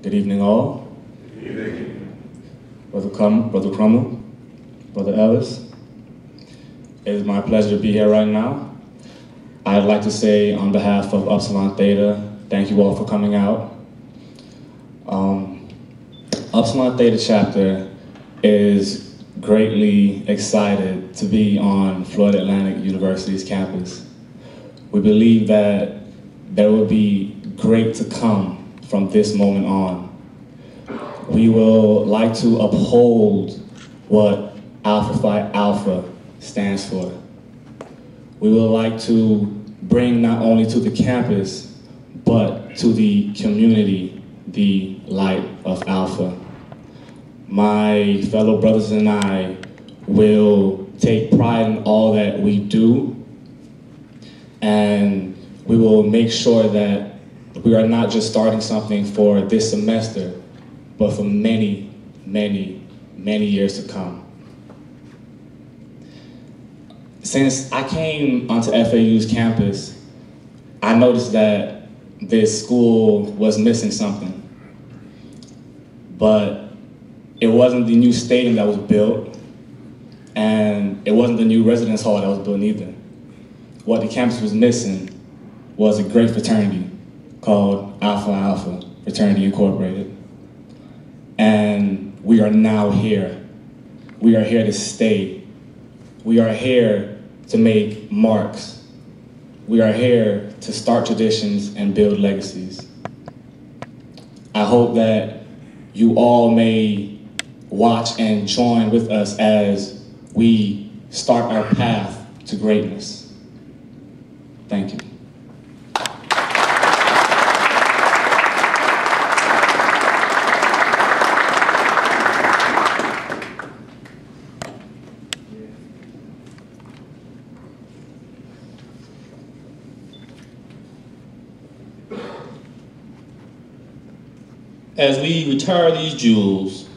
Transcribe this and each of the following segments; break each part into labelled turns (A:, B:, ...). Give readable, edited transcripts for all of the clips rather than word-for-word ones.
A: Good evening, all.
B: Good evening.
A: Brother Crummell, Brother Ellis, it is my pleasure to be here right now. I'd like to say on behalf of Upsilon Theta, thank you all for coming out. Upsilon Theta chapter is greatly excited to be on Florida Atlantic University's campus. We believe that there will be great to come from this moment on. We will like to uphold what Alpha Phi Alpha stands for. We would like to bring not only to the campus, but to the community, the light of Alpha. My fellow brothers and I will take pride in all that we do, and we will make sure that we are not just starting something for this semester, but for many, many, many years to come. Since I came onto FAU's campus, I noticed that this school was missing something. But it wasn't the new stadium that was built, and it wasn't the new residence hall that was built either. What the campus was missing was a great fraternity called Alpha Alpha Fraternity Incorporated. And we are now here. We are here to stay. We are here to make marks. We are here to start traditions and build legacies. I hope that you all may watch and join with us as we start our path to greatness. Thank you.
C: As we retire these jewels,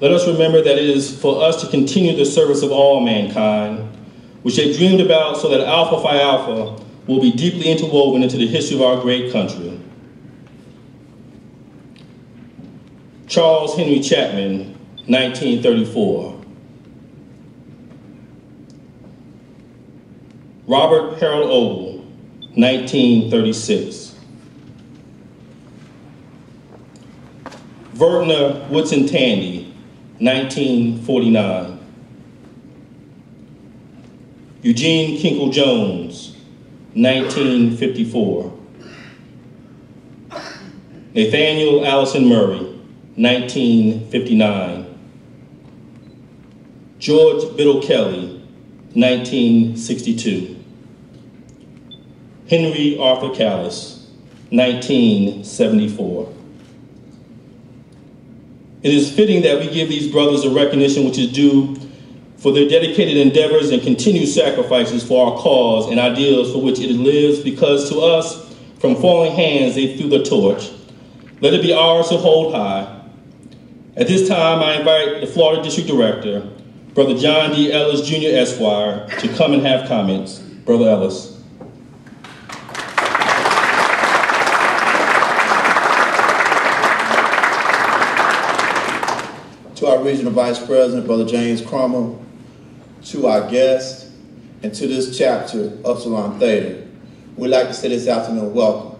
C: let us remember that it is for us to continue the service of all mankind, which they dreamed about so that Alpha Phi Alpha will be deeply interwoven into the history of our great country. Charles Henry Chapman, 1934. Robert Harold Ogle, 1936. Vertner Woodson Tandy, 1949. Eugene Kinkle Jones, 1954. Nathaniel Allison Murray, 1959. George Biddle Kelly, 1962. Henry Arthur Callis, 1974. It is fitting that we give these brothers a recognition which is due for their dedicated endeavors and continued sacrifices for our cause and ideals for which it lives, because to us, from falling hands, they threw the torch. Let it be ours to hold high. At this time, I invite the Florida District Director, Brother John D. Ellis, Jr., Esquire, to come and have comments. Brother Ellis.
D: To our Regional Vice President, Brother James Crummell, to our guests, and to this chapter, Upsilon Theta, we'd like to say this afternoon, welcome.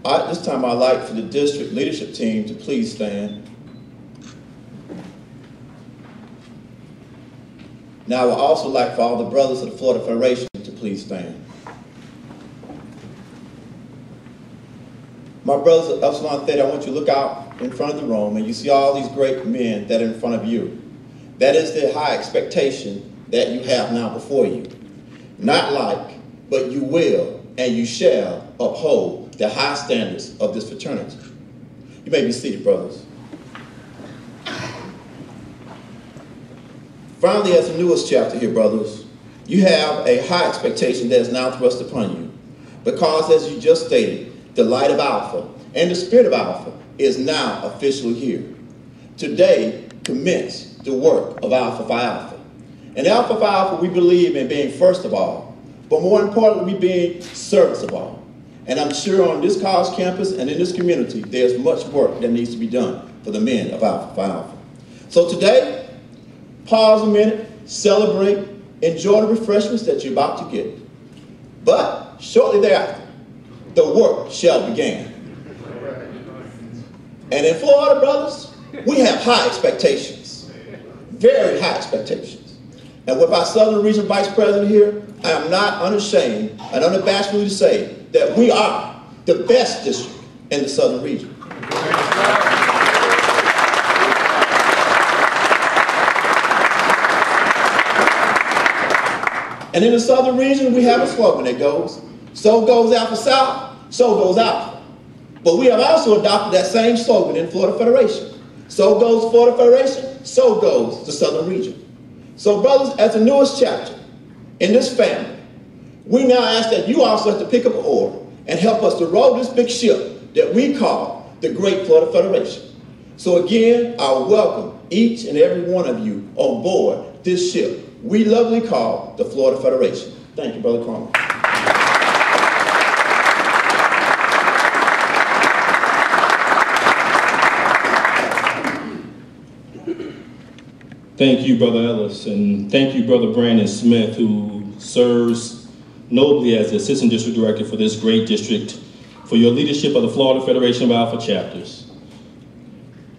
D: At this time, I'd like for the district leadership team to please stand. Now, I would also like for all the brothers of the Florida Federation to please stand. My brothers of Upsilon Theta, I want you to look out in front of the room and you see all these great men that are in front of you. That is the high expectation that you have now before you. Not like, but you will and you shall uphold the high standards of this fraternity. You may be seated, brothers. Finally, as the newest chapter here, brothers, you have a high expectation that is now thrust upon you. Because, as you just stated, the light of Alpha and the spirit of Alpha is now officially here. Today, commence the work of Alpha Phi Alpha. And Alpha Phi Alpha, we believe in being first of all, but more importantly, we being service of all. And I'm sure on this college campus and in this community, there's much work that needs to be done for the men of Alpha Phi Alpha. So today, pause a minute, celebrate, enjoy the refreshments that you're about to get. But shortly thereafter, the work shall begin. And in Florida, brothers, we have high expectations, very high expectations. And with our Southern Region Vice President here, I am not unashamed and unabashedly to say that we are the best district in the Southern Region. And in the Southern Region, we have a slogan that goes, so goes Alpha South, so goes Alpha. But we have also adopted that same slogan in Florida Federation. So goes Florida Federation, so goes the Southern Region. So brothers, as the newest chapter in this family, we now ask that you also have to pick up an oar and help us to row this big ship that we call the Great Florida Federation. So again, I welcome each and every one of you on board this ship we lovingly call the Florida Federation. Thank you, Brother Carmen.
C: Thank you, Brother Ellis, and thank you, Brother Brandon Smith, who serves nobly as the Assistant District Director for this great district, for your leadership of the Florida Federation of Alpha Chapters.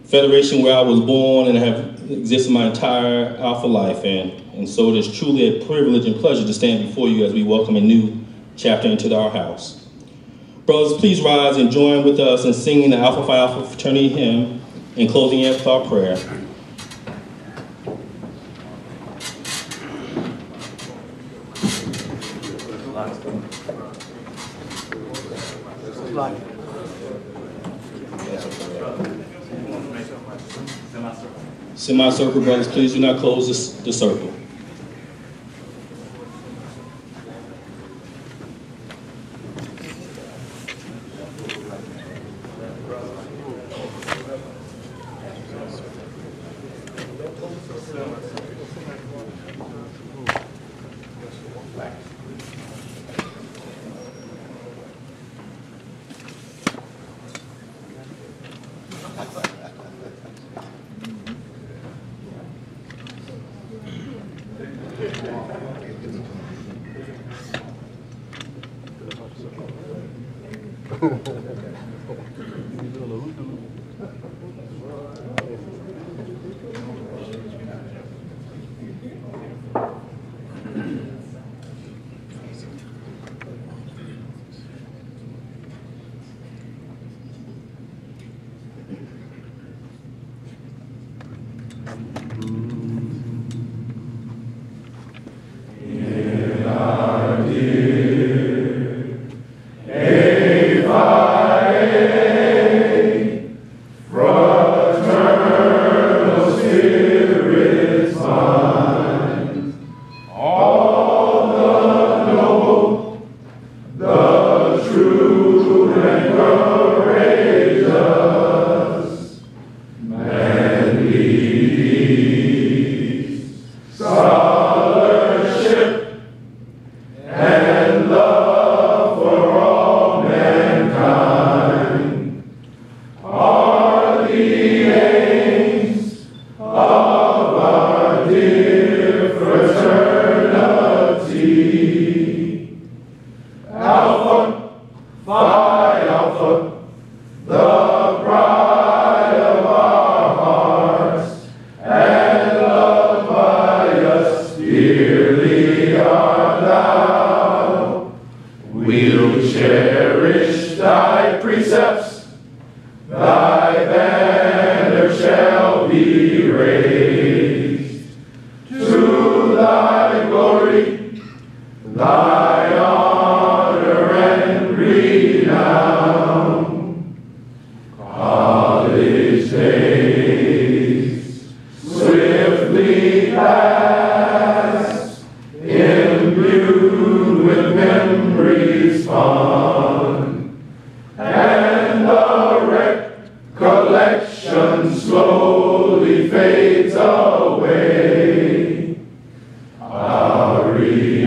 C: Federation where I was born and have existed my entire Alpha life, and so it is truly a privilege and pleasure to stand before you as we welcome a new chapter into our house. Brothers, please rise and join with us in singing the Alpha Phi Alpha Fraternity hymn and closing it with our prayer. Semicircle, brothers, please do not close the circle.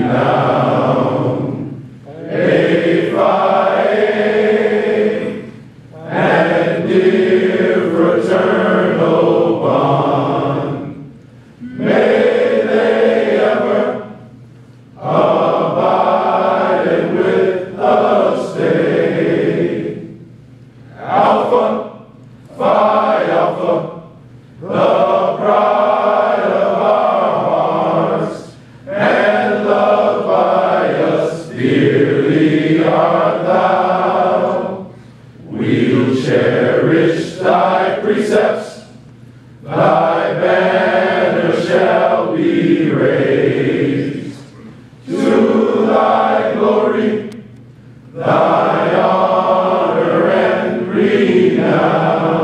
B: Renown, a fire. dear fraternal bond. May they ever abide and with us stay. Alpha, Phi Alpha, the pride of our hearts, and loved by us dearly art thou. We'll cherish thy precepts, thy banner shall be raised. To thy glory, thy honor and renown.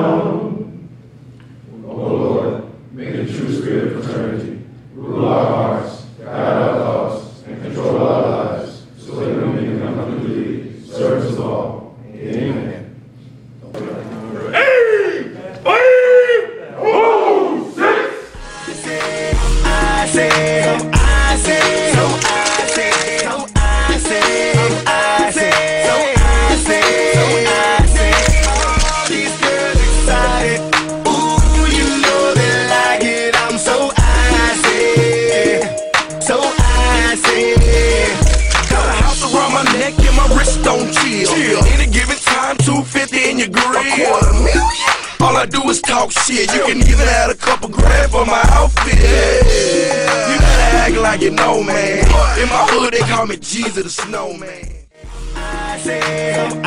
B: O Lord, may the true spirit of fraternity rule our hearts, guide our thoughts, and control our lives, so that we may become completely servants of all. Amen.
E: Any given time, 250 in your grill. All I do is talk shit. You can even add a couple grand for my outfit. You better act like you know, man. In my hood, they call me Jesus the Snowman. I say,